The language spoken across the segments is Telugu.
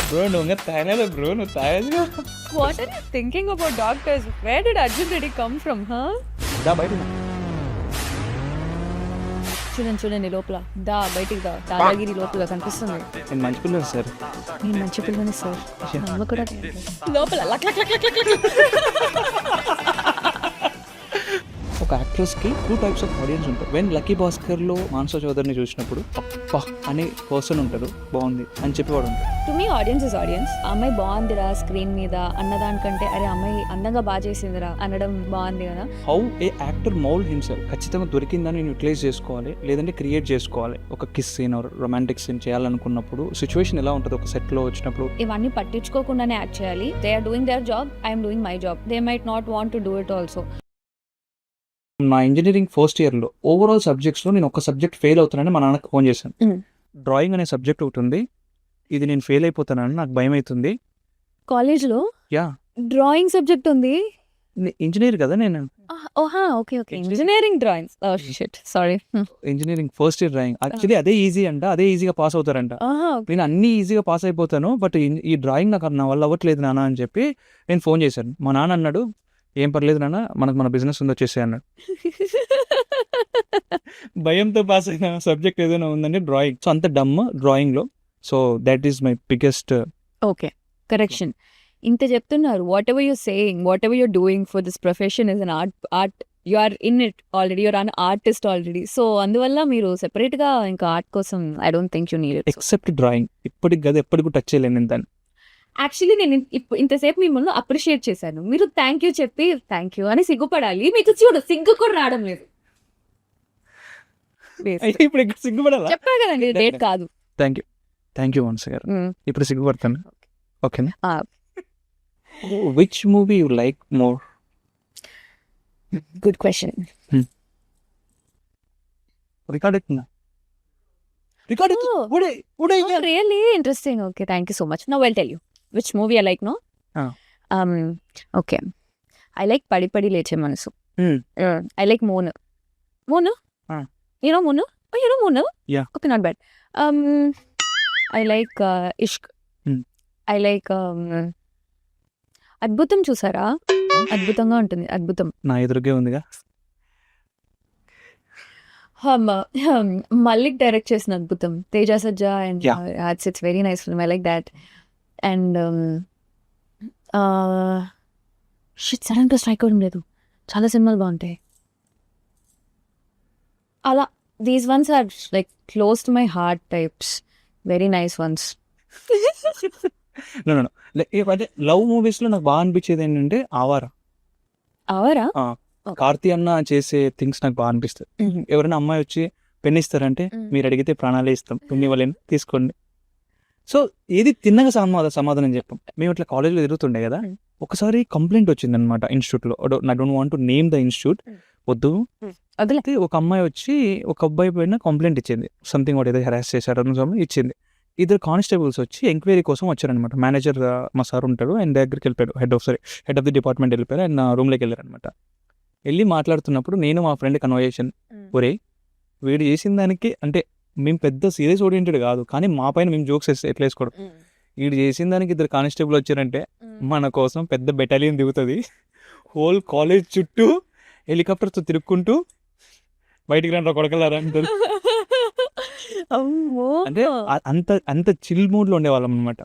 బ్రో నువ్వు ఇంకా తాగలేదు బ్రో, నువ్వు తాగేదిగా. What are you thinking about doctors? Where did Arjun Reddy come from, huh? దా బయట చూడండి లోపల. బయటికి దాదాగిరి లోపల కనిపిస్తుంది. నేను మంచి పిల్లలు సార్. నేను మంచి పిల్లని సార్. నమ్మ కూడా లోపల luck luck luck luck luck. ఒక యాక్ట్రెస్కి 2 types ఆఫ్ ఆడియన్స్ ఉంటారు. వెన్ లక్కీ భాస్కర్లో మానస చౌదరిని చూసినప్పుడు అప్పా అనే పర్సన్ ఉంటారు, బాగుంది అని చెప్పేవాడు ఉంటాడు. To me audience is audience. అమ్మాయి బాగుందిరా స్క్రీన్ మీద అన్నదానికంటే అరే అమ్మాయి అందంగా బాగా చేసిందిరా అనడం బాగుంది కదా. How a actor mould himself. ఖచ్చితంగా దొరికిందని నేను యూటిలైజ్ చేసుకోవాలి, లేదంటే క్రియేట్ చేసుకోవాలి. ఒక kiss scene or romantic scene చేయాలనుకున్నప్పుడు సిచ్యువేషన్ ఎలా ఉంటుంది ఒక సెట్లో వచ్చినప్పుడు. ఇవన్నీ పట్టించుకోకుండానే యాక్ట్ చేయాలి. They are doing their job, I'm doing my job. They might not want to do it also. నా ఇంజనీరింగ్ ఫస్ట్ ఇయర్లో ఓవరాల్ సబ్జెక్ట్స్లో నేను ఒక సబ్జెక్ట్ ఫెయిల్ అవుతానని మా నాన్నకి ఫోన్ చేశాను. డ్రాయింగ్ అనే సబ్జెక్ట్ ఒకటి ఉంది, ఇది నేను ఫెయిల్ అయిపోతానని నాకు భయం అవుతుంది. కాలేజ్లో యా డ్రాయింగ్ సబ్జెక్ట్ ఉంది. ఇంజనీర్ కదా నేను. ఓహా okay okay. Engineering drawings. Oh shit sorry. Engineering first year drawing actually అదే ఈజీ అంట, అదే ఈజీగా పాస్ అవుతారంట. నేను అన్ని ఈజీగా పాస్ అయిపోతాను, బట్ ఈ డ్రాయింగ్ నాకు నా వల్ల అవ్వట్లేదు నాన్న అని చెప్పి నేను ఫోన్ చేశాను. మా నాన్న అన్నాడు ఏం పర్లేదు నాన్న, మనకు మన బిజినెస్ ఉంది వచ్చేసే అన్నాడు. భయంతో పాస్ అయిన సబ్జెక్ట్ ఏదైనా ఉందంటే డ్రాయింగ్. సో అంత డమ్ డ్రాయింగ్లో. So that is my biggest. Okay correction. ఇంత చెప్తున్నారు. Whatever you're saying, whatever you're doing for this profession is an art. You are in it already, you're an artist already. So అందువల్ల మీరు సెపరేట్గా ఇంకా ఆర్ట్ కోసం I don't think you need it. Except drawing ఇప్పటికి కదా ఎప్పటికి టచ్ చేయలేను నేను దాన్ని. యాక్చువల్లీ నేను ఇంతసేపు మిమ్మల్ని అప్రిషియేట్ చేశాను, మీరు థ్యాంక్ యూ చెప్పి థ్యాంక్ యూ అని సిగ్గుపడాలి. మీకు చూడు సిగ్గు కూడా రావడం లేదు. ఇప్పుడు ఇక్కడ సిగ్గుపడాలా? చెప్పా కదండి డేట్ కాదు. థ్యాంక్ యూ వన్స్ గారు. ఇప్పుడు సిగ్గుపడతాను. ఓకేనా? Which movie you like more? Good question. Really interesting. Okay, thank you so much. Now I'll tell you which movie I like. No. Okay. I like Padi Padi Leche Manasu. I like Monu. Monu. You know Monu? Oh, you know Monu? Yeah. Okay, not bad. I like Ishq. I like అద్భుతం చూసారా? అద్భుతంగా ఉంటుంది. అద్భుతం నా ఎదురుగే ఉందిగా. మల్లిక్ డైరెక్ట్ చేసిన అద్భుతం, Teja Sajja and it's very nice film. I like that. And sudden గా స్ట్రైక్ అవ్వడం లేదు, చాలా సినిమాలు బాగుంటాయి అలా. These ones are like close to my heart types, very nice ones. అదే లవ్ మూవీస్ లో నాకు బాగా అనిపించేది ఏంటంటే ఆవారా. కార్తీ అన్న చేసే థింగ్స్ నాకు బాగా అనిపిస్తుంది. ఎవరైనా అమ్మాయి వచ్చి పెన్ ఇస్తారంటే మీరు అడిగితే ప్రాణాలే ఇస్తాం, పెన్ ఇవ్వలేను తీసుకోండి. సో ఏది తిన్నగా సమాధానం చెప్పాం. మేము ఇట్లా కాలేజ్లో తిరుగుతుండే కదా, ఒకసారి కంప్లైంట్ వచ్చింది అనమాట ఇన్స్టిట్యూట్లో. I don't want to name the institute, వద్దు. అయితే ఒక అమ్మాయి వచ్చి ఒక అబ్బాయి పైన కంప్లైంట్ ఇచ్చింది, సంథింగ్ వాడు ఏదో హెరాస్ చేశారు ఇచ్చింది. ఇద్దరు కానిస్టేబుల్స్ వచ్చి ఎంక్వైరీ కోసం వచ్చారనమాట. మేనేజర్ మా సార్ ఉంటాడు, ఆయన దగ్గరికి వెళ్ళిపోయాడు. హెడ్ ఆఫ్ ది డిపార్ట్మెంట్ వెళ్ళిపోయారు. ఆయన రూమ్లోకి వెళ్ళారనమాట. వెళ్ళి మాట్లాడుతున్నప్పుడు నేను మా ఫ్రెండ్ కన్వర్జేషన్, ఒరే వీడు చేసిన దానికి అంటే మేము పెద్ద సీరియస్ ఓరియంటెడ్ కాదు, కానీ మా పైన మేము జోక్స్ ఎట్లా వేసుకోవడం. వీడు చేసిన దానికి ఇద్దరు కానిస్టేబుల్ వచ్చారంటే మన కోసం పెద్ద బెటాలియన్ దిగుతుంది, హోల్ కాలేజ్ చుట్టూ హెలికాప్టర్తో తిరుక్కుంటూ బయటికి రండి కొడకలారా అంటారు. అంటే అంత చిల్ మూడ్ లో ఉండేవాళ్ళం అనమాట.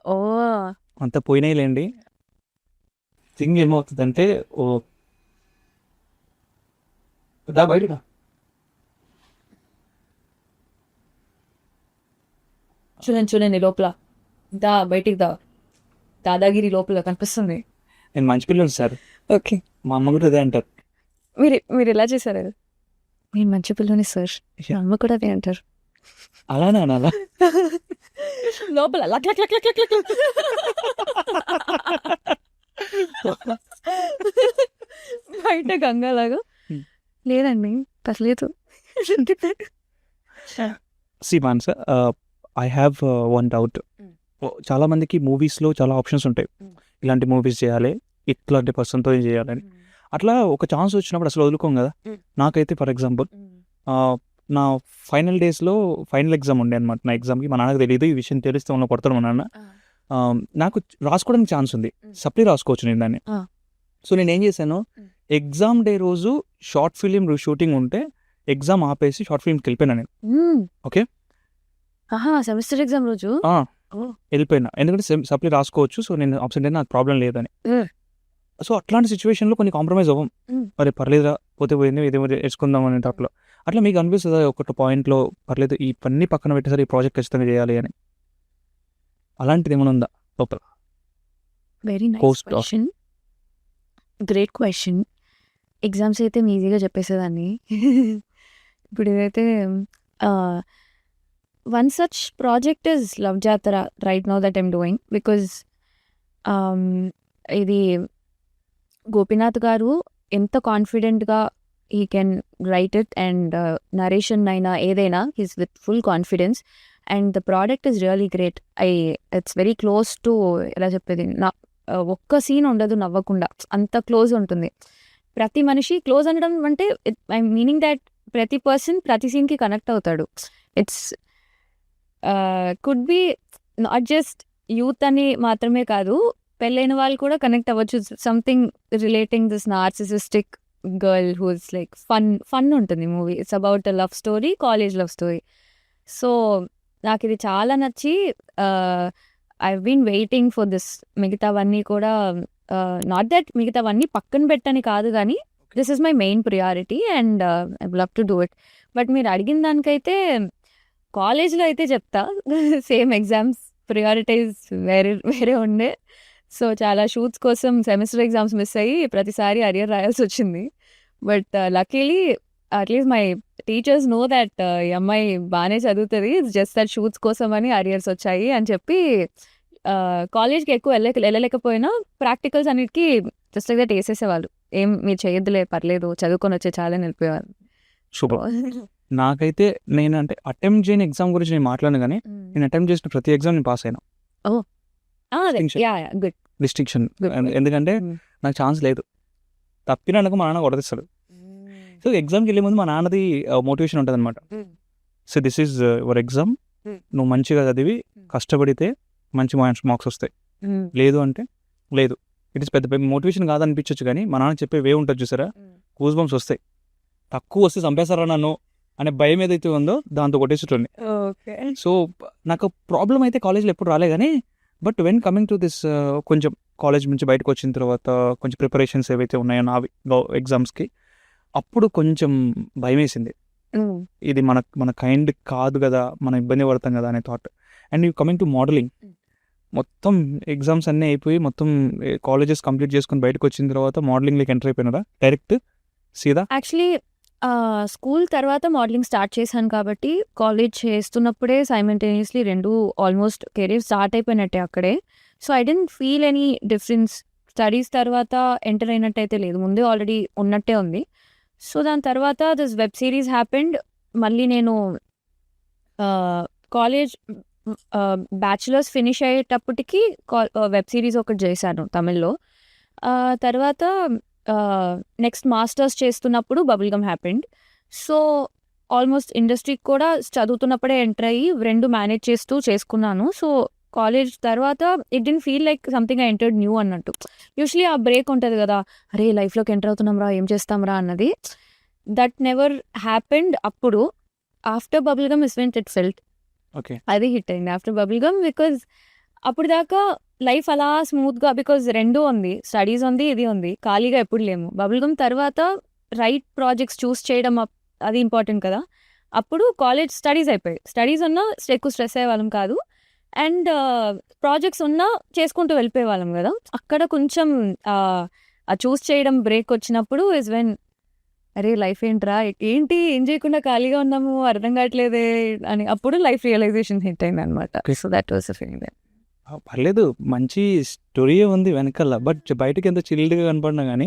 అంత పోయినాయిలేండి. థింగ్ ఏమవుతుందంటే బయటగా చూడండి లోపల. బయటికి దాదాగిరి లోపల కనిపిస్తుంది. నేను మంచి పిల్లలు సార్. ఓకే. మా అమ్మ కూడా అదే అంటారు. మీరు ఎలా చేశారు? నేను మంచి పిల్లని సార్, మా అమ్మ కూడా అదే అంటారు. అలానే అనాలా? లోపల luck luck luck luck luck. బయట గంగాలాగా లేదండి, పర్లేదు. మానస, ఐ హ్యావ్ వన్ డౌట్. చాలా మందికి మూవీస్లో చాలా ఆప్షన్స్ ఉంటాయి, ఇలాంటి మూవీస్ చేయాలి, ఇట్లాంటి పర్సన్తో చేయాలని. అట్లా ఒక ఛాన్స్ వచ్చినప్పుడు అసలు వదులుకోం కదా. నాకైతే ఫర్ ఎగ్జాంపుల్ నా ఫైనల్ డేస్లో ఫైనల్ ఎగ్జామ్ ఉండే అనమాట. నా ఎగ్జామ్కి మా నాన్నకి తెలియదు, ఈ విషయం తెలిస్తే ఉన్న కొడతాడు మా నాన్న. నాకు రాసుకోవడానికి ఛాన్స్ ఉంది, సప్లీ రాసుకోవచ్చు నేను దాన్ని. ఆ. సో నేను ఏం చేశాను, ఎగ్జామ్ డే రోజు షార్ట్ ఫిలిం షూటింగ్ ఉంటే ఎగ్జామ్ ఆపేసి షార్ట్ ఫిల్మ్కి వెళ్ళిపోయినా నేను. ఓకే. సెమిస్టర్ ఎగ్జామ్ రోజు వెళ్ళిపోయినా, ఎందుకంటే సప్లీ రాసుకోవచ్చు, సో నేను అబ్సెంట్ అయినా నాకు ప్రాబ్లం లేదని. సో అట్లాంటి సిచ్యువేషన్లో కొన్ని కాంప్రమైజ్ అవ్వం, మరి పర్లేదురా పోతే పోయింది ఏదేమో వేసుకుందాం అనే టాప్లో. అట్లా మీకు అనిపిస్తుంది ఒక పాయింట్లో పర్లేదు ఈ పని పక్కన పెట్టేసరి ఈ ప్రాజెక్ట్ ఖచ్చితంగా చేయాలి అని, అలాంటిది ఏమైనా ఉందా లోపల? Very nice Post doc. Question, great question. Exams అయితే మీ ఈజీగా చెప్పేసేదాన్ని. ఇప్పుడు ఇదైతే one such project is love Jatara right now that I'm doing, because ఇది గోపీనాథ్ గారు ఎంత కాన్ఫిడెంట్గా he can write it, and narration అయినా ఏదైనా he's with full confidence, and the product is really great. It's very close to, ఎలా చెప్పేది, ఒక్క సీన్ ఉండదు నవ్వకుండా, అంత క్లోజ్ ఉంటుంది. ప్రతి మనిషి క్లోజ్ అనడం అంటే ఐ మీనింగ్ దాట్ ప్రతి పర్సన్ ప్రతి సీన్కి కనెక్ట్ అవుతాడు. It's could be not just youth అని మాత్రమే కాదు, పెళ్ళైన వాళ్ళు కూడా కనెక్ట్ అవ్వచ్చు. Something relating this narcissistic girl who is like fun ఉంటుంది movie. It's about a love story, college love story. So నాకు ఇది చాలా నచ్చి I been waiting for this. మిగతావన్నీ కూడా నాట్ దట్ మిగతావన్నీ పక్కన పెట్టని కాదు, కానీ this is my main priority and I love to do it. But మీరు అడిగిన దానికైతే కాలేజ్లో అయితే చెప్తా, సేమ్ ఎగ్జామ్స్ ప్రియారిటైజ్ వేరే ఉండే. సో చాలా షూట్స్ కోసం సెమిస్టర్ ఎగ్జామ్స్ మిస్ అయ్యి ప్రతిసారి అరియర్ రాయాల్సి వచ్చింది. But luckily at least my teachers know that ఈ అమ్మాయి బాగానే చదువుతుంది, జస్ట్ దట్ షూట్స్ కోసం అని అరియర్స్ వచ్చాయి అని చెప్పి కాలేజ్కి ఎక్కువ వెళ్ళలేకపోయినా ప్రాక్టికల్స్ అన్నిటికీ జస్ట్ లైక్ దట్ వేసేసేవాళ్ళు. ఏం మీరు చేయొద్దులే పర్లేదు చదువుకొని వచ్చే చాలని వెళ్ళిపోయేవాళ్ళు. సూపర్. నాకైతే నేను అంటే అటెంప్ట్ చేయని ఎగ్జామ్ గురించి నేను మాట్లాడను, కానీ నేను అటెంప్ట్ చేసిన ప్రతి ఎగ్జామ్ నేను పాస్ అయినా. గుడ్ డిస్టింక్షన్, ఎందుకంటే నాకు ఛాన్స్ లేదు. తప్పినందుకు మా నాన్న కొడతిస్తాడు. సో ఎగ్జామ్కి వెళ్ళే ముందు మా నాన్నది మోటివేషన్ ఉంటుంది అనమాట. So this is your exam, నువ్వు మంచిగా చదివి కష్టపడితే మంచి మార్క్స్ వస్తాయి, లేదు అంటే లేదు. ఇట్ ఇస్ పెద్ద మోటివేషన్ కాదనిపించవచ్చు, కానీ మా నాన్న చెప్పే వే ఉంటుంది చూసారా, గూస్ బంప్స్ వస్తాయి. తక్కువ వస్తే చంపేస్తారా నన్ను అనే భయం ఏదైతే ఉందో దాంతో కొట్టేసేటోని. సో నాకు ప్రాబ్లం అయితే కాలేజ్లో ఎప్పుడు రాలే, కానీ but when coming to this కొంచెం కాలేజ్ నుంచి బయటకు వచ్చిన తర్వాత కొంచెం ప్రిపరేషన్స్ ఏవైతే ఉన్నాయో నా ఎగ్జామ్స్కి, అప్పుడు కొంచెం భయం వేసింది. ఇది మన కైండ్ కాదు కదా, మనం ఇబ్బంది పడతాం కదా అనే thought. And you coming to modelling, మొత్తం ఎగ్జామ్స్ అన్నీ అయిపోయి మొత్తం కాలేజెస్ కంప్లీట్ చేసుకుని బయటకు వచ్చిన తర్వాత మోడలింగ్లోకి ఎంటర్ అయిపోయినారా డైరెక్ట్ సీదా? యాక్చువల్లీ స్కూల్ తర్వాత మోడలింగ్ స్టార్ట్ చేశాను కాబట్టి కాలేజ్ చేస్తున్నప్పుడే సైమల్టేనియస్లీ రెండు ఆల్మోస్ట్ కెరీర్ స్టార్ట్ అయిపోయినట్టే అక్కడే. So I didn't feel any difference. Studies తర్వాత ఎంటర్ అయినట్టయితే లేదు, ముందే ఆల్రెడీ ఉన్నట్టే ఉంది. సో దాని తర్వాత దిస్ వెబ్ సిరీస్ హ్యాపెండ్. మళ్ళీ నేను కాలేజ్ బ్యాచులర్స్ ఫినిష్ అయ్యేటప్పటికి వెబ్ సిరీస్ ఒకటి చేశాను తమిళ్లో. తర్వాత నెక్స్ట్ మాస్టర్స్ చేస్తున్నప్పుడు Bubble Gum happened. So almost ఇండస్ట్రీకి కూడా చదువుతున్నప్పుడే ఎంటర్ అయ్యి రెండు మేనేజ్ చేస్తూ చేసుకున్నాను. సో కాలేజ్ తర్వాత it didn't feel like something I entered new అన్నట్టు. యూజువలీ ఆ బ్రేక్ ఉంటుంది కదా, అరే లైఫ్లోకి ఎంటర్ అవుతున్నాం రా, ఏం చేస్తాం రా అన్నది. That never happened. అప్పుడు after bubble gum is when it felt. Okay, అది హిట్ అయింది ఆఫ్టర్ బబుల్ గమ్. బికాజ్ అప్పుడు దాకా లైఫ్ అలా స్మూత్గా, బికాజ్ రెండు ఉంది, స్టడీస్ ఉంది, ఇది ఉంది, ఖాళీగా ఎప్పుడు లేము. బబుల్ గమ్ తర్వాత రైట్ ప్రాజెక్ట్స్ చూస్ చేయడం అది ఇంపార్టెంట్ కదా. అప్పుడు కాలేజ్ స్టడీస్ అయిపోయాయి. స్టడీస్ ఉన్నా ఎక్కువ స్ట్రెస్ అయ్యేవాళ్ళం కాదు, అండ్ ప్రాజెక్ట్స్ ఉన్నా చేసుకుంటూ వెళ్ళిపోయే వాళ్ళం కదా. అక్కడ కొంచెం ఆ చూస్ చేయడం బ్రేక్ వచ్చినప్పుడు ఇస్ వెన్ అరే లైఫ్ ఏంట్రా, ఏంటి ఏం చేయకుండా ఖాళీగా ఉన్నాము, అర్థం కావట్లేదే అని అప్పుడు లైఫ్ రియలైజేషన్ హిట్ అయింది అనమాట. So that was a feeling. పర్లేదు, మంచి స్టోరీ ఉంది వెనకాల, బట్ బయటకి ఎంత చిల్డ్గా కనపడినా కానీ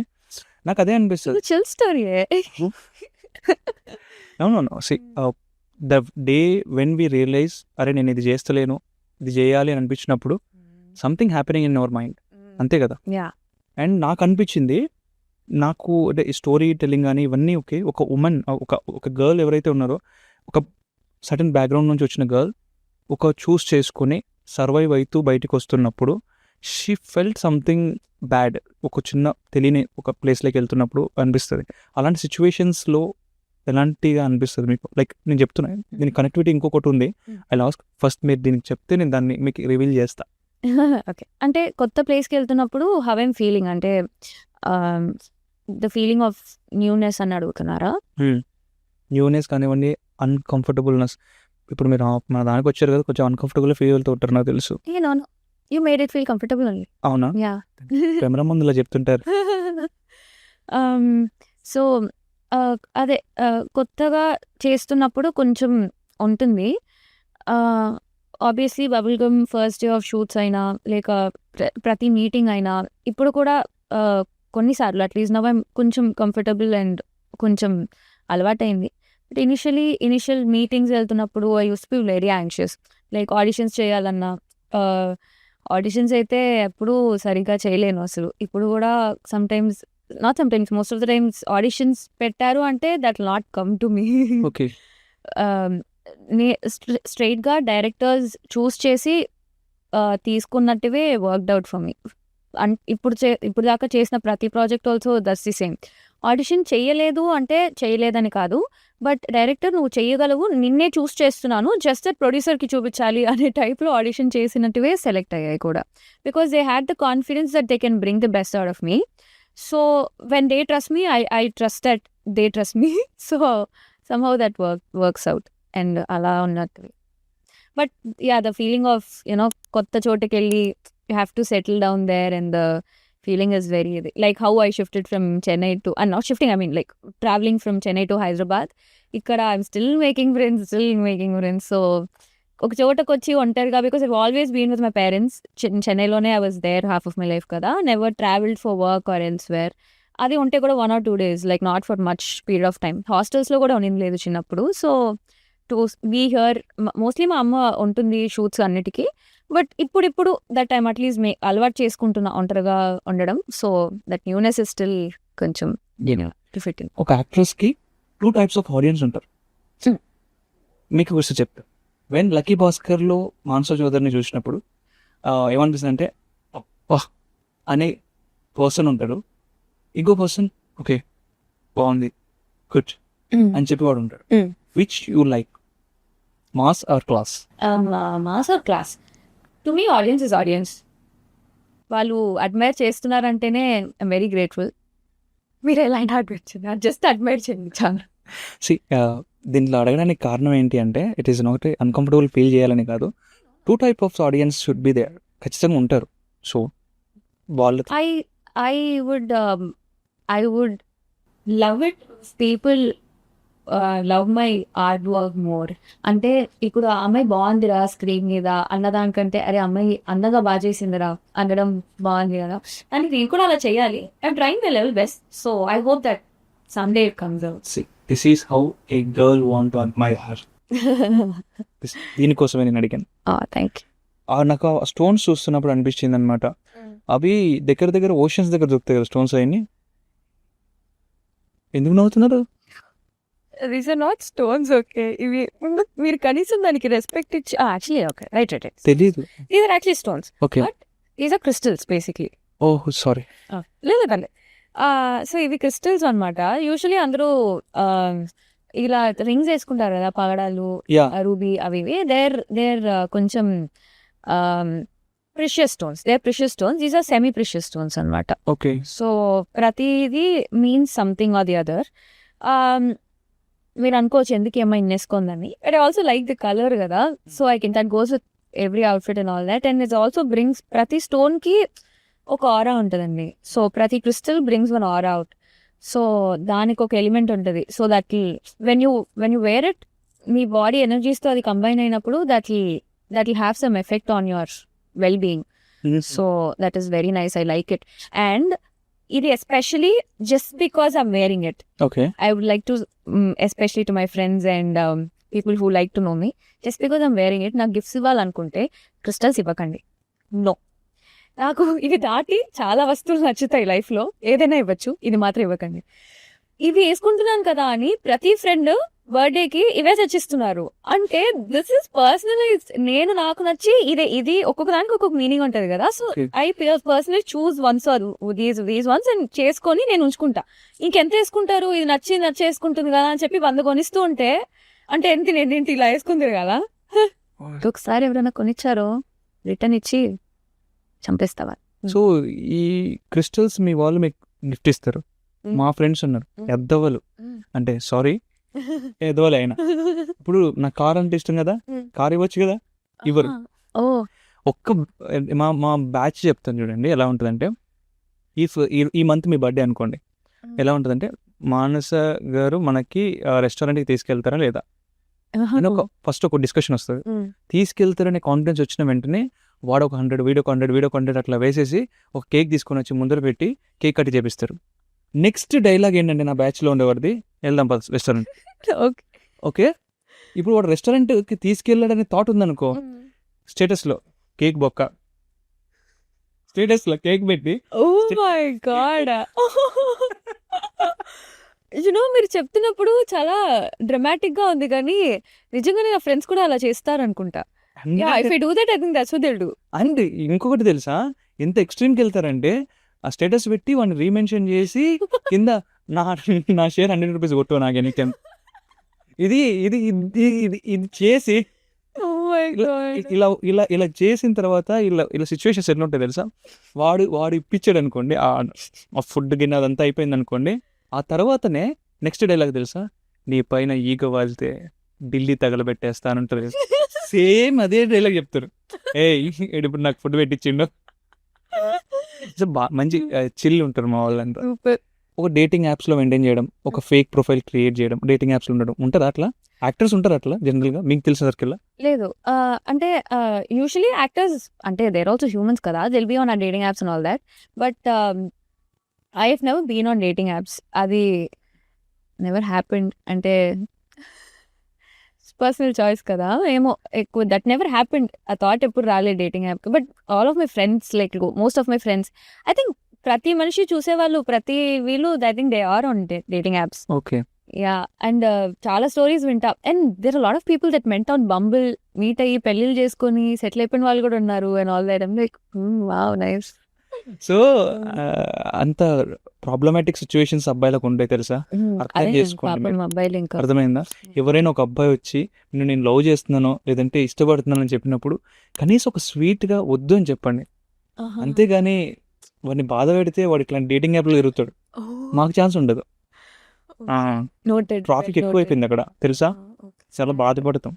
నాకు అదే అనిపిస్తుంది. Chill story. అవును, the day when we realise అరే నేను ఇది చేస్తలేను, ఇది చేయాలి అని అనిపించినప్పుడు something happening in our mind, అంతే కదా. అండ్ నాకు అనిపించింది, నాకు అంటే స్టోరీ టెల్లింగ్ కానీ ఇవన్నీ ఓకే, ఒక ఉమెన్ ఒక గర్ల్ ఎవరైతే ఉన్నారో, ఒక సర్టన్ బ్యాక్గ్రౌండ్ నుంచి వచ్చిన గర్ల్ ఒక చూస్ చేసుకుని సర్వైవ్ అవుతూ బయటకు వస్తున్నప్పుడు షీ ఫెల్ట్ సంథింగ్ బ్యాడ్, ఒక చిన్న తెలియని ఒక ప్లేస్లోకి వెళ్తున్నప్పుడు అనిపిస్తుంది. అలాంటి సిచ్యువేషన్స్లో ఎలాంటిగా అనిపిస్తుంది మీకు? లైక్ నేను చెప్తున్నా, దీని కనెక్టివిటీ ఇంకొకటి ఉంది. ఐ లాస్ట్ ఫస్ట్ మీరు దీనికి చెప్తే నేను దాన్ని మీకు రివీల్ చేస్తా. ఓకే. అంటే కొత్త ప్లేస్‌కి వెళ్తున్నప్పుడు హౌ ఐయామ్ ఫీలింగ్ అంటే ద ఫీలింగ్ ఆఫ్ న్యూనెస్ అని అడుగుతున్నారా? న్యూనెస్ కానివ్వండి, అన్‌కంఫర్టబుల్‌నెస్. ఇప్పుడు మీరు మన దానికి వచ్చారు కదా, కొంచెం అన్‌కంఫర్టబుల్‌గా ఫీల్ అవుతూ ఉంటారు నాకు తెలుసు. No no. You made it feel comfortable only. అవునా? యాహ్! కెమెరా ముందు ఇలా చెప్తుంటారు. సో అదే కొత్తగా చేస్తున్నప్పుడు కొంచెం ఉంటుంది. Obviously Bubble Gum first day of shoots అయినా లేక ప్రతి మీటింగ్ అయినా ఇప్పుడు కూడా కొన్నిసార్లు అట్లీస్ట్ నవ్ ఐమ్ కొంచెం కంఫర్టబుల్ అండ్ కొంచెం అలవాటైంది. బట్ ఇనిషియల్ మీటింగ్స్ వెళ్తున్నప్పుడు I used to be very anxious. Like auditions చేయాలన్నా ఆడిషన్స్ అయితే ఎప్పుడూ సరిగ్గా చేయలేను అసలు. ఇప్పుడు కూడా most of the times auditions పెట్టారు అంటే that will not come to me. Okay. స్ట్రైట్‌గా డైరెక్టర్స్ చూస్ చేసి తీసుకున్నట్టువే వర్క్డ్ అవుట్ ఫర్ మీ. ఇప్పుడు దాకా చేసిన ప్రతి project also that's the same. Audition చేయలేదు అంటే చేయలేదని కాదు. బట్ డైరెక్టర్ నువ్వు చేయగలవు, నిన్నే చూస్ చేస్తున్నాను, జస్ట్ దట్ ప్రొడ్యూసర్‌కి చూపించాలి అనే టైప్‌లో ఆడిషన్ చేసినట్టువే సెలెక్ట్ అయ్యాయి కూడా. Because they had the confidence that they can bring the best out of me. So when they trust me I trust that they trust me. So somehow that works out and అలా ఉన్నట్టు. But yeah the feeling of కొత్త చోటుకెళ్ళి you have to settle down there and the feeling is very like how I shifted from Chennai to, and not shifting, I mean like traveling from Chennai to Hyderabad. Ikkada I'm still making friends. So ఒక చోటకు వచ్చి ఒంటరిగా, because I've always been with my parents. చెన్నైలోనే I was there half of my life కదా, never traveled for work or elsewhere. అది ఉంటే కూడా 1 or 2 days, like not for much period of time. హాస్టల్స్లో కూడా ఉండింది లేదు చిన్నప్పుడు. So to be here, mostly మా అమ్మ ఉంటుంది షూట్స్ అన్నిటికీ. బట్ ఇప్పుడు దట్ టైమ్ అట్లీస్ట్ అలవాటు చేసుకుంటున్నా ఒంటరిగా ఉండడం. So that newness is still కొంచెం డిఫికల్ట్. ఒక యాక్ట్రెస్కి 2 టైప్స్ ఆఫ్ ఆడియన్స్ ఉంటారు. మీకు గుర్తు చెప్తా, వెన్ లక్కీ భాస్కర్లో మానస చౌదరిని చూసినప్పుడు ఏమనిపిస్తుంది అంటే అబ్బా అనే పర్సన్ ఉంటాడు. ఇంకో పర్సన్ ఓకే బాగుంది గుడ్ అని చెప్పేవాడు ఉంటాడు. Which you like, mass or class? Mass or class? To me audience is audience. వాళ్ళు అడ్మైర్ చేస్తున్నారంటేనే ఐఎమ్ వెరీ గ్రేట్ఫుల్. మీరు ఎలాంటి అడ్మైర్ చేయాలి, జస్ట్ అడ్మైర్ చేయండి చాలు. దీంట్లో అడగడానికి కారణం ఏంటి అంటే, it is not uncomfortable feel చేయాలని కాదు. 2 types of audience should be there, ఖచ్చితంగా ఉంటారు. సో వాళ్ళు I would love it if people love my art work more. అంటే ఇప్పుడు ఆ అమ్మాయి బాగుందిరా స్క్రీన్ మీద అన్నదానికంటే అరే అమ్మాయి అందంగా బాగా చేసిందిరా అనడం బాగుంది కదా, అని నేను కూడా అలా చేయాలి. I'm trying my level best. So I hope that some day it comes out. This is how A girl want to admire her. దీనికోసమే నేను అడిగాను. Thank you. నాకు ఆ స్టోన్స్ చూస్తున్నప్పుడు అనిపించింది అనమాట, అవి దగ్గర ఓషన్స్ దగ్గర దొరుకుతాయి కదా స్టోన్స్. అవన్నీ ఎందుకు నవ్వుతున్నారు? These are not stones. Okay, ఇవి మీరు కనీసం దానికి రెస్పెక్ట్ ఇచ్చి యాక్చువల్లీ ఓకే రైట్ తెలీదు. These are actually stones. Okay, but these are crystals basically. Oh sorry. లేదండి. సో ఇవి క్రిస్టల్స్ అనమాట. యూజువలీ అందరూ ఇలా రింగ్స్ వేసుకుంటారు కదా, పగడాలు, రూబీ, అవి దేర్ కొంచెం precious stones. They are precious stones. These are semi precious stones అనమాట. ఓకే. సో ప్రతిదీ means something or the other. మీరు అనుకోవచ్చు ఎందుకు ఏమైనా ఇన్నేసుకుందని. But I also like the colour కదా, so I can that goes with every outfit and all that. And it's also brings, ప్రతి స్టోన్కి ఒక ఆరా ఉంటుందండి. సో ప్రతి crystal brings one aura out. So దానికి ఒక ఎలిమెంట్ ఉంటుంది. So that when you wear it, మీ బాడీ ఎనర్జీస్తో అది కంబైన్ అయినప్పుడు that will have some effect on your well being. So that is very nice. I like it. And ఇది especially just because I'm wearing it. Okay. I would like to, especially to my friends and people who like to know me, just because I'm wearing it, నాకు గిఫ్ట్స్ ఇవ్వాలనుకుంటే క్రిస్టల్స్ ఇవ్వకండి. నో, నాకు ఇవి దాటి చాలా వస్తువులు నచ్చుతాయి లైఫ్లో, ఏదైనా ఇవ్వచ్చు, ఇది మాత్రం ఇవ్వకండి. ఇవి వేసుకుంటున్నాను కదా అని ప్రతి ఫ్రెండ్ బర్త్డేకి ఇవే తెచ్చిస్తున్నారు అంటే దిస్ ఇస్ పర్సనలైజ్డ్. నేను నాకు నచ్చి ఇది ఒక్కొక్క దానికి ఒక్కొక్క మీనింగ్ ఉంటది కదా. So Okay. I personally choose ones or these ones and చేసుకొని నేను ఉంచుకుంటా. ఇంకెంత వేసుకుంటారు, ఇది నచ్చేసుకుంటుంది కదా అని చెప్పి 100 కొనిస్తూ ఉంటే అంటే ఏంటి ఇలా వేసుకుంది కదా. ఒకసారి ఎవరైనా కొనిచ్చారో రిటర్న్ ఇచ్చి చంపేస్తావా. సో ఈ క్రిస్టల్స్ మీ వాళ్ళు మీకు గిఫ్ట్ ఇస్తారు. మా ఫ్రెండ్స్ ఉన్నారు ఎద్దవలు, అంటే సారీ ఎదవలు అయినా. ఇప్పుడు నాకు కార్ అంటే ఇష్టం కదా, కార్ ఇవ్వచ్చు కదా, ఇవ్వరు. ఓ ఒక్క మా బ్యాచ్ చెప్తాను చూడండి ఎలా ఉంటుందంటే, ఈ మంత్ మీ బర్త్డే అనుకోండి, ఎలా ఉంటుందంటే మానస గారు మనకి రెస్టారెంట్కి తీసుకెళ్తారా లేదా అని ఫస్ట్ ఒక డిస్కషన్ వస్తుంది. తీసుకెళ్తారనే కాన్ఫిడెన్స్ వచ్చిన వెంటనే వాడు ఒక 100 వీడియో 100 అట్లా వేసేసి ఒక కేక్ తీసుకొని వచ్చి ముందర పెట్టి కేక్ కట్టి చేపిస్తారు. నెక్స్ట్ డైలాగ్ ఏంటంటే నా బ్యాచ్లో ఉండేవాడిది, వెళ్దాం రెస్టారెంట్. ఓకే, ఇప్పుడు వాడు రెస్టారెంట్కి తీసుకెళ్ళాడనే థాట్ ఉందనుకో, స్టేటస్లో కేక్ బొక్క, స్టేటస్లో కేక్ పెట్టి ఓ మై గాడ్. మీరు చెప్తున్నప్పుడు చాలా డ్రమాటిక్ గా ఉంది కానీ నిజంగానే నా ఫ్రెండ్స్ కూడా అలా చేస్తారు అనుకుంటా. If I do that I think that's what they will do. And ఇంకొకటి తెలుసా, ఎంత ఎక్స్ట్రీమ్కి వెళ్తారంటే ఆ స్టేటస్ పెట్టి వాడిని రీమెన్షన్ చేసి కింద నా షేర్ 100 రూపీస్ కొట్టు నాకు ఎనీ టైం. ఇది ఇది ఇది ఇది చేసి ఓ మై గాడ్. ఇలా చేసిన తర్వాత ఇలా సిచ్యువేషన్స్ ఎట్లా ఉంటాయి తెలుసా, వాడు ఇప్పించాడు అనుకోండి, ఆ ఫుడ్ గిన్నె అదంతా అయిపోయింది అనుకోండి, ఆ తర్వాతనే నెక్స్ట్ డైలాగ్ తెలుసా, నీ పైన ఈగ వాళ్తే ఢిల్లీ తగలబెట్టేస్తానంటారు. సేమ్ అదే డైలాగ్ చెప్తారు. ఇప్పుడు నాకు ఫుడ్ పెట్టించిండు. మంచి చిల్ ఉంటారు మా వాళ్ళంతా. ఒక డేటింగ్ యాప్స్లో మెయింటైన్ చేయడం, ఒక ఫేక్ ప్రొఫైల్ క్రియేట్ చేయడం, డేటింగ్ యాప్స్లో ఉండడం ఉంటుందా అట్లా? యాక్టర్స్ ఉంటారు అట్లా జనరల్గా మీకు తెలిసిన సర్కిల్లో? లేదు అంటే యూజువలీ యాక్టర్స్ అంటే దేర్ ఆల్సో హ్యూమన్స్ కదా, they'll be on a dating apps and all that. But I have never been on dating apps. అది నెవర్ హ్యాపెండ్. అంటే పర్సనల్ చాయిస్ కదా, ఏమో ఎక్కువ దట్ నెవర్ హ్యాపెండ్. ఆ థాట్ ఎప్పుడు రాలేదు dating app. But all of my friends like most of my friends I think ప్రతి మనిషి చూసేవాళ్ళు ప్రతి వీళ్ళు I think they are on dating apps. Okay, yeah. And చాలా స్టోరీస్ వింటా. And there are lot of people that met on Bumble, meet అయ్యి పెళ్ళిళ్ళు చేసుకొని సెటిల్ అయిపోయిన వాళ్ళు కూడా ఉన్నారు. And all that I'm like wow nice. So అంత ప్రాబ్లమాటిక్ సిచ్యువేషన్స్ అబ్బాయిలకు ఉంటాయి తెలుసా, అర్థం చేసుకోండి మీరు. అబ్బాయిలు ఇంకా అర్థమైందా? ఎవరైనా ఒక అబ్బాయి వచ్చి నేను లవ్ చేస్తున్నానో లేదంటే ఇష్టపడుతున్నాను అని చెప్పినప్పుడు కనీసం ఒక స్వీట్గా వద్దు అని చెప్పండి. అంతేగాని వాడిని బాధ పెడితే వాడు ఇట్లాంటి డేటింగ్ యాప్లో తిరుగుతాడు, మాకు ఛాన్స్ ఉండదు. ట్రాఫిక్ ఎక్కువైపోయింది అక్కడ తెలుసా, చాలా బాధపడతాం.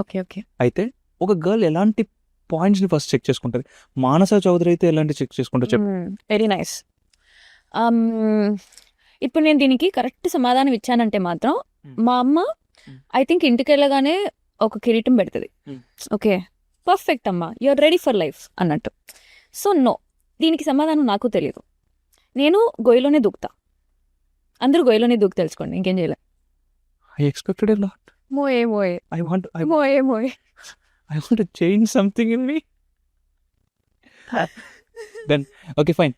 Okay okay. అయితే ఒక గర్ల్ ఎలాంటి పాయింట్స్ని ఫస్ట్ చెక్ చేసుకుంటుంది? మానస చౌదరి అయితే ఎలాంటి చెక్ చేసుకుంటారు చెప్పు. Very nice. ఇప్పుడు నేను దీనికి కరెక్ట్ సమాధానం ఇచ్చానంటే మాత్రం మా అమ్మ ఐ థింక్ ఇంటికి వెళ్ళగానే ఒక కిరీటం పెడుతుంది. ఓకే పర్ఫెక్ట్ అమ్మా, యూఆర్ రెడీ ఫర్ లైఫ్ అన్నట్టు. సో నో, దీనికి సమాధానం నాకు తెలియదు. నేను గొయ్యిలోనే దూకుతా. అందరూ గొయ్యిలోనే దూకు తెలుసుకోండి, ఇంకేం చేయలే. I expected a lot. మోయే I want మోయే to change something in me. Then okay fine.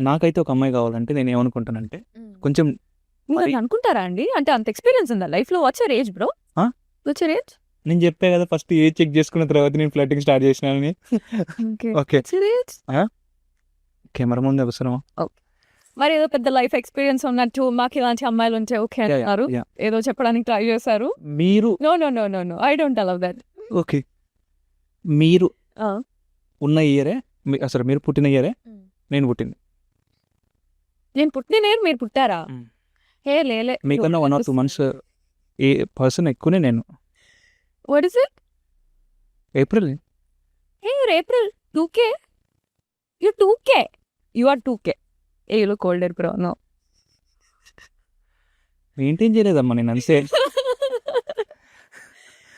నాకైతే ఒక అమ్మాయి కావాలంటే నేను ఏమనుకుంటానంటే కొంచెం మరి అనుకుంటారా అండి? అంటే అంత ఎక్స్పీరియన్స్ ఉందా లైఫ్ లో? What's your age bro? What's your age? నేను చెప్పే కదా ఫస్ట్ ఏజ్ చెక్ చేసుకున్న తర్వాత నేను ఫ్లర్టింగ్ స్టార్ట్ చేసినానని. ఓకే, కెమెరా ముందు అవసరమా? మరి ఏదో పెద్ద లైఫ్ ఎక్స్పీరియన్స్ ఉన్నట్టు మాకు ఇలాంటి అమ్మాయిలు ఉంటే ఓకే అంటున్నారు, ఏదో చెప్పడానికి ట్రై చేశారు మీరు. No no no no no, I don't allow that. Okay, మీరు ఉన్న ఇయరే, అసలు మీరు పుట్టిన ఇయరే నేను పుట్టింది. నేను పుట్టిన ఇయర్ మీరు పుట్టారా? హే లేలే, మీకన్నా 1 or 2 months ఏ పర్సన్ ఎక్కువనే నేను. What is it? April. Hey you're April 2K. You 2K. You are 2K. Eh you look older bro. No maintain చేయలేదమ్మా నేను అంతే.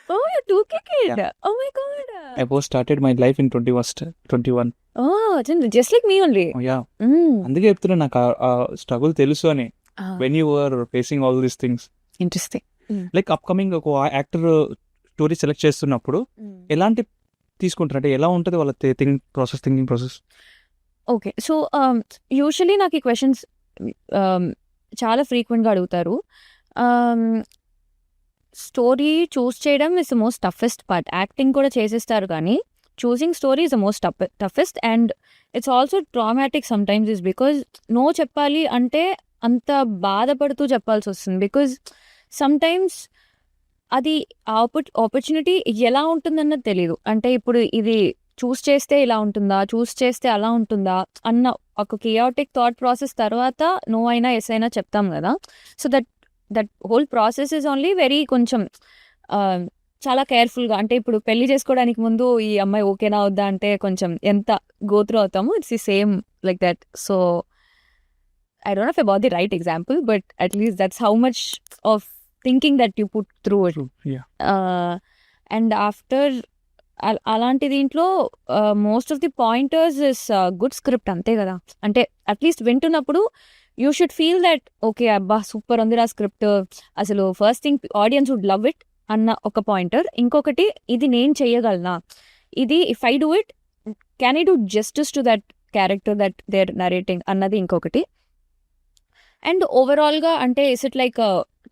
Oh, you're 2K kid. Oh my god. I was started my life in 21. Oh, just like me only. Oh, yeah. అందుకే చెప్తున్నా నాకు ఆ స్ట్రగుల్ తెలుసు అని. When you were facing all these things. Interesting. Like upcoming ఒక యాక్టర్ స్టోరీ సెలెక్ట్ చేస్తున్నప్పుడు ఎలాంటి తీసుకుంటారు, అంటే ఎలా ఉంటుంది వాళ్ళ thinking process? Okay, so usually నాకు ఈ క్వశ్చన్స్ చాలా ఫ్రీక్వెంట్గా అడుగుతారు. స్టోరీ చూస్ చేయడం is the most toughest part. Acting కూడా చేసేస్తారు కానీ choosing story is the most toughest and it's also traumatic sometimes is because no చెప్పాలి అంటే అంత బాధపడుతూ చెప్పాల్సి వస్తుంది. బికాజ్ సమ్ టైమ్స్ అది ఆపర్చునిటీ ఎలా ఉంటుందన్నది తెలియదు. అంటే ఇప్పుడు ఇది చూస్ చేస్తే ఇలా ఉంటుందా, చూస్ చేస్తే అలా ఉంటుందా అన్న ఒక కియాటిక్ థాట్ ప్రాసెస్ తర్వాత నో అయినా ఎస్ అయినా చెప్తాం కదా. So that whole process is only very కొంచెం చాలా కేర్ఫుల్గా. అంటే ఇప్పుడు పెళ్లి చేసుకోవడానికి ముందు ఈ అమ్మాయి ఓకేనా వద్దా అంటే కొంచెం ఎంత గోత్రూ అవుతామో it's the same like that. So I don't know if I bought the right example, but at least that's how much of thinking that you put through it. True. Yeah. And after అలాంటి దీంట్లో most of the pointers is good script అంతే కదా. అంటే అట్లీస్ట్ వింటున్నప్పుడు you should feel that okay అబ్బా సూపర్ ఉందిరా స్క్రిప్ట్, అసలు first thing audience would love it అన్న ఒక పాయింటర్. ఇంకొకటి ఇది నేను చెయ్యగలనా, ఇది if I do it can I do justice to that character that they're narrating అన్నది ఇంకొకటి. అండ్ ఓవరాల్గా అంటే is it like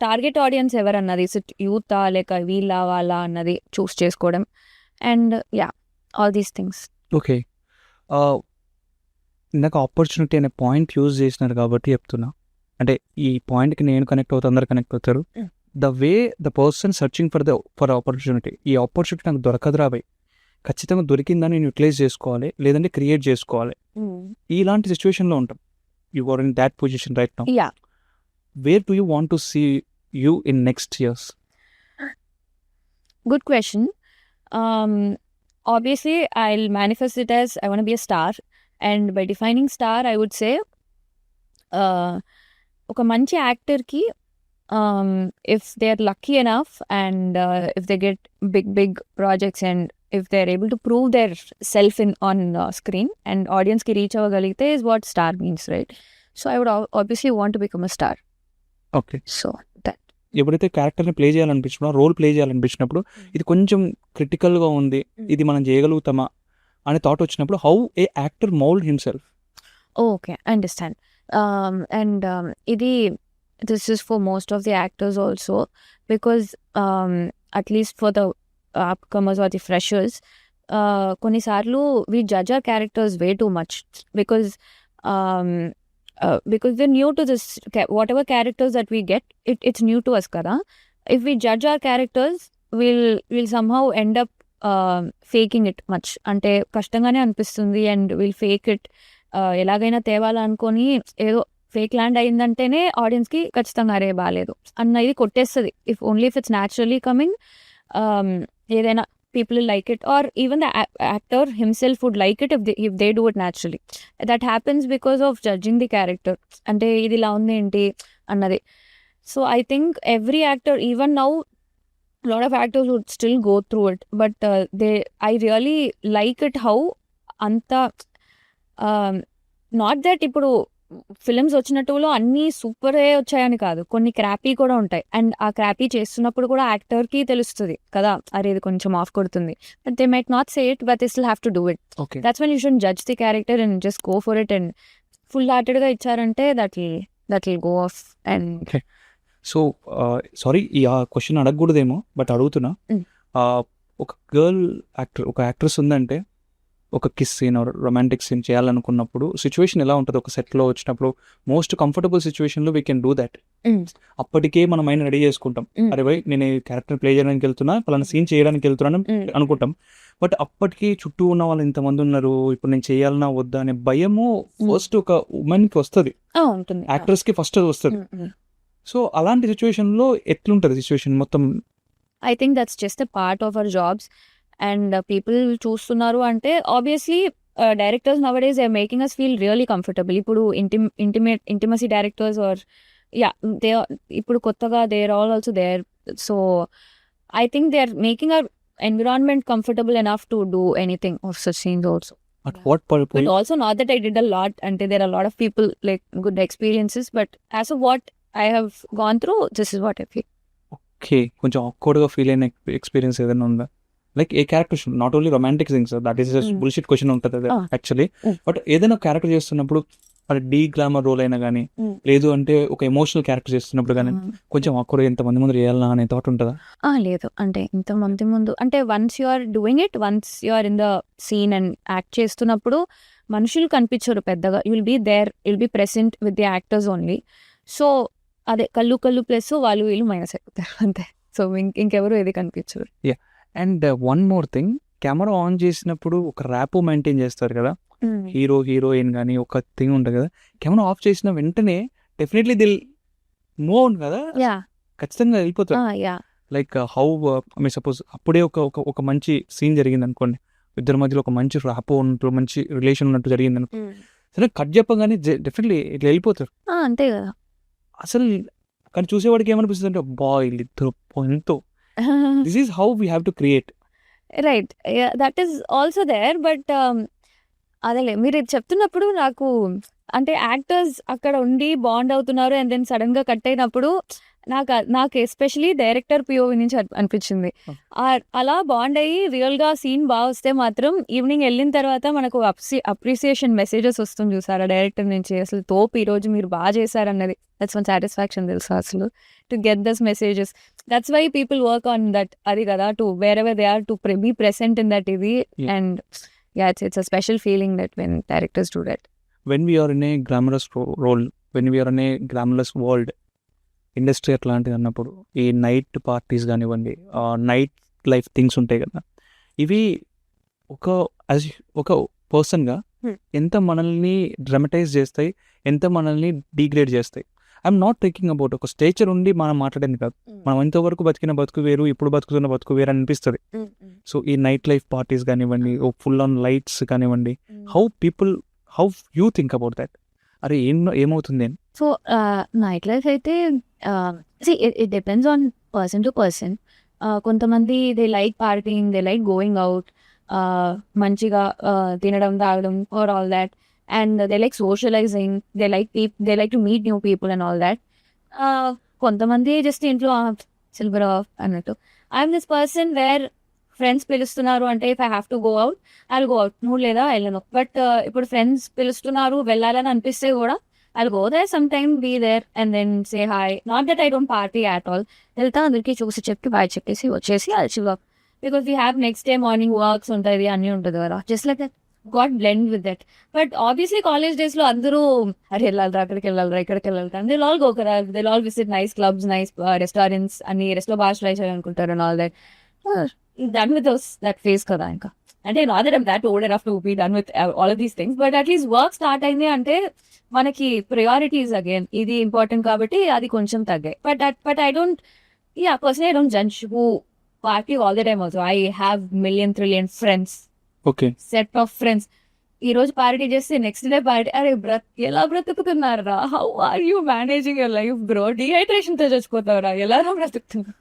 target audience ఎవరన్నది, ఇస్ ఇట్ యూతా లేక వీళ్ళ వాళ్ళ అన్నది చూస్ చేసుకోవడం. And yeah all these things. Okay, ఇందాక ఆపర్చునిటీ అనే పాయింట్ యూజ్ చేసినారు కాబట్టి చెప్తున్నా. అంటే ఈ పాయింట్కి నేను కనెక్ట్ అవుతా, అందరు కనెక్ట్ అవుతారు. The way the person searching for opportunity, ఈ ఆపర్చునిటీ నాకు దొరకదురా బై, ఖచ్చితంగా దొరికిందని నేను యూటిలైజ్ చేసుకోవాలి, లేదంటే క్రియేట్ చేసుకోవాలి. ఇలాంటి సిచ్యువేషన్లో ఉంటాం. You are in that position right now. Yeah. Where do you want to see you in next years? Good question. Obviously, I'll manifest it as I want to be a star. And by defining star, I would say, ఒక మంచి యాక్టర్కి if they're lucky enough and if they get big projects and if they're able to prove their self on screen and audience ki reach avagaligite is what star means, right? So I would obviously want to become a star. Okay. So that ఎప్పుడైతే క్యారెక్టర్ని ప్లే చేయాలనిపించినప్పుడు, రోల్ ప్లే చేయాలనిపించినప్పుడు ఇది కొంచెం క్రిటికల్గా ఉంది, ఇది మనం చేయగలుగుతామా అనే థాట్ వచ్చినప్పుడు how a actor mould himself? Okay, I understand. And this is for most of the actors also, because at least for the upcomers or the freshers, కొన్నిసార్లు we judge our characters way too much because we're new to this, whatever characters that we get, it's new to us kada. If we judge our characters, we'll somehow end up faking it much. అంటే కష్టంగానే అనిపిస్తుంది and we'll fake it. ఎలాగైనా తేవాలనుకొని ఏదో ఫేక్ ల్యాండ్ అయిందంటేనే ఆడియన్స్కి ఖచ్చితంగా అరే బాగాలేదు అన్న ఇది కొట్టేస్తుంది. ఇఫ్ ఇట్స్ న్యాచురలీ కమింగ్, ఏదైనా people will like it, or even the actor himself would like it if they do it naturally. That happens because of judging the character. అంటే ఇది ఇలా ఉంది ఏంటి అన్నది. So I think every actor, even now, a lot of actors would still go through it, but I really like it how anta not that ఇప్పుడు ఫిలిమ్స్ వచ్చినట్టులో అన్నీ సూపరే వచ్చాయని కాదు, కొన్ని క్రాపీ కూడా ఉంటాయి. అండ్ ఆ క్రాపీ చేస్తున్నప్పుడు కూడా యాక్టర్కి తెలుస్తుంది కదా, అరే ఇది కొంచెం ఆఫ్ కొడుతుంది. But they might not say it, but they still have to do it. That's when you should judge the character and just go for it. And full హార్టెడ్గా ఇచ్చారంటే that will go off. And so sorry ఈ క్వశ్చన్ అడగకూడదేమో, బట్ అడుగుతున్నా. ఒక గర్ల్ యాక్టర్, ఒక యాక్ట్రెస్ ఉందంటే ఒక kiss scene or romantic scene చేయాలనుకున్నప్పుడు సిచ్యువేషన్ ఎలా ఉంటుంది? ఒక సెట్లో వచ్చినప్పుడు మోస్ట్ కంఫర్టబుల్ సిచ్యువేషన్లో వీ కెన్ డూ దట్. అప్పటికే మన మైండ్ రెడీ చేసుకుంటాం, అరే భయ్ నేను ఈ క్యారెక్టర్ ప్లే చేయడానికి వెళ్తున్నా, పలానా సీన్ చేయడానికి వెళ్తున్నాను అనుకుంటాం. బట్ అప్పటికి చుట్టూ ఉన్న వాళ్ళు ఇంతమంది ఉన్నారు, ఇప్పుడు నేను చేయాలన్నా వద్దా అనే భయము ఫస్ట్ ఒక ఉమెన్కి వస్తుంది, యాక్టర్స్కి ఫస్ట్ వస్తుంది. సో అలాంటి సిచ్యువేషన్లో ఎట్లుంటుంది సిచ్యువేషన్ మొత్తం? I think that's just a part of our jobs. And people చూస్తున్నారు అంటే obviously directors nowadays they are making us feel really comfortable. ఇప్పుడు ఇంటిమసీ డైరెక్టర్స్ ఆర్ దే ఇప్పుడు కొత్తగా they are also there. So I think they are making our environment comfortable enough to do anything of such scenes also. At what point? But also not that I did a lot, and there are a lot of people like good experiences, but as of what I have gone through, this is what I feel. Okay, కొంచెం awkwardగా ఫీల్ అయిన ఎక్స్పీరియన్స్ ఏదైనా ఉందా? Like A character, not only romantic things, that is bullshit question ఉంటుంది యాక్చువల్లీ. బట్ ఏదైనా క్యారెక్టర్ చేస్తున్నప్పుడు అది డీ గ్లామర్ రోల్ అయినా కానీ లేదు అంటే ఒక ఎమోషనల్ క్యారెక్టర్ చేస్తున్నప్పుడు కానీ కొంచెం అక్కడ ఎంతమంది ముందు చేయాలన్నా అనే థాట్ ఉంటుందా? లేదు. అంటే ఇంతమంది ముందు అంటే once you are doing it, once you are in the scene and act చేస్తున్నప్పుడు మనుషులు కనిపించరు పెద్దగా. You will be there, you will be present with the actors only. So అదే కళ్ళు ప్లస్ వాళ్ళు వీళ్ళు మైనస్ అయిపోతారు అంతే. సో ఇంకెవరు ఏది కనిపించరు. And one more thing, camera on చేసినప్పుడు ఒక ర్యాపో మెయింటైన్ చేస్తారు కదా, హీరో హీరోయిన్ కానీ ఒక థింగ్ ఉంటుంది కదా. కెమెరా ఆఫ్ చేసిన వెంటనే డెఫినెట్లీ దిల్ మూవ్ అవును కదా, యా ఖచ్చితంగా వెళ్ళిపోతారు. Yeah like how me suppose అప్పుడే ఒక మంచి సీన్ జరిగింది అనుకోండి, ఇద్దరి మధ్యలో ఒక మంచి ర్యాపో ఉన్నట్టు మంచి రిలేషన్ ఉన్నట్టు జరిగింది అనుకో, సరే కట్ చెప్పగానే డెఫినెట్లీ ఇట్లా వెళ్ళిపోతారు అంతే కదా. అసలు. కానీ చూసేవాడికి ఏమనిపిస్తుంది అంటే బా వీళ్ళిద్దరు ఎంతో, this is how we have to create. Right, that is also there. But అదేలే మీరు ఇది చెప్తున్నప్పుడు నాకు అంటే యాక్టర్స్ అక్కడ ఉండి బాండ్ అవుతున్నారు అండ్ దెన్ సడన్ గా కట్ అయినప్పుడు నాకు ఎస్పెషలీ డైరెక్టర్ పిఓవి నుంచి అనిపించింది. అలా బాండ్ అయ్యి రియల్ గా సీన్ బాగా వస్తే మాత్రం ఈవినింగ్ వెళ్ళిన తర్వాత మనకు అప్రిసియేషన్ మెసేజెస్ వస్తుంది చూసారా డైరెక్టర్ నుంచి, అసలు తోపు ఈ రోజు మీరు బాగా చేశారన్నది. దట్స్ వన్ సాటిస్ఫాక్షన్ తెలుసా అసలు, to get those messages. That's why people work on that, అది కదా, to wherever they are to be present in that ఇది. And it's a special feeling that when directors do that. When we are in a glamorous role, when we are in a glamorous world, industry అట్లాంటిది అన్నప్పుడు ఈ నైట్ పార్టీస్ కానివ్వండి, నైట్ లైఫ్ థింగ్స్ ఉంటాయి కదా, ఇవి ఒక పర్సన్గా ఎంత మనల్ని డ్రమటైజ్ చేస్తాయి, ఎంత మనల్ని డీగ్రేడ్ చేస్తాయి. ఐఎమ్ నాట్ థింకింగ్ అబౌట్ ఒక స్టేచర్ ఉండి మనం మాట్లాడేది కాదు. మనం ఎంతవరకు బతికిన బతుకు వేరు, ఇప్పుడు బతుకుతున్న బతుకు వేరు అనిపిస్తుంది. సో ఈ నైట్ లైఫ్ పార్టీస్ కానివ్వండి, ఓ ఫుల్ ఆన్ లైట్స్ కానివ్వండి, how you think about that? అరే ఏమవుతుంది అని. సో నైట్ లైఫ్ అయితే it depends on person to person. కొంతమంది they like partying, they like going out, మంచిగా తినడం తాగడం or all that, and they like socializing, they like to meet new people and all that. కొంతమంది జస్ట్ ఇంట్లో సిల్వర్ ఆఫ్ అన్నట్టు. I'm this person wear friends పిలుస్తున్నారు అంటే if I have to go out I'll go out, మూడు లేదా వెళ్ళను. బట్ ఇప్పుడు ఫ్రెండ్స్ పిలుస్తున్నారు వెళ్ళాలని అనిపిస్తే కూడా I'll go there some time, be there and then say hi. Not that I don't party at all, వెళ్తా అందరికీ చూసి చెప్పి బాయ్ చెప్పేసి వచ్చేసి I'll chill up, because we have next day morning works ఉంటుంది అన్నీ ఉంటుంది కదా, just like that got blend with that. But obviously college days లో అందరూ అరే వెళ్ళాలరా, అక్కడికి వెళ్ళాలరా, ఇక్కడికి వెళ్ళాలరా, దే ఆల్ గో కదా, they all visit nice clubs, nice restaurants, అన్ని రెస్ట్లో బాగా ట్రై చేయాలనుకుంటారు and all that. Done with that phase కదా. ఇంకా అంటే not that I'm that old enough to be done with all of these things, but at least work start అయింది అంటే మనకి ప్రయారిటీస్ అగైన్ ఇది ఇంపార్టెంట్ కాబట్టి అది కొంచెం తగ్గాయి. But I don't personally I don't judge who party all the time also. I have million trillion friends, okay, set of friends. ఈ రోజు పార్టీ చేస్తే నెక్స్ట్ డే పార్టీ, అరే ఎలా బ్రతుకుతున్నారా, how are you managing your life bro, dehydration తో చచ్చిపోతావురా, ఎలా బ్రతుకుతున్నా.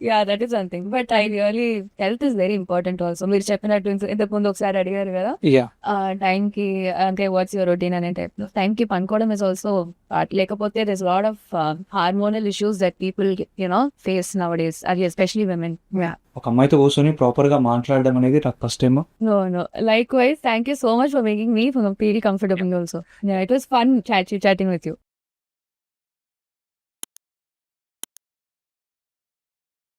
Yeah that is one thing. But I really health is very important also. మీరు చెప్పినట్టు ఇంతకు ముందు ఒకసారి అడిగారు కదా టైంకి అంటే వాట్స్ యువర్ రొటీన్ అనే టైప్ లో, టైంకి పనుకోవడం ఇస్ ఆల్సో పార్ట్. లేకపోతే this lot of hormonal issues that people face now days, అది ఎస్పెషలీ విమెన్. ఒక అమ్మాయితో కూర్చొని ప్రాపర్ గా మాట్లాడడం అనేది నాకు first time. No. Likewise, thank you so much for making me feel comfortable also. Yeah, it was fun chatting with you.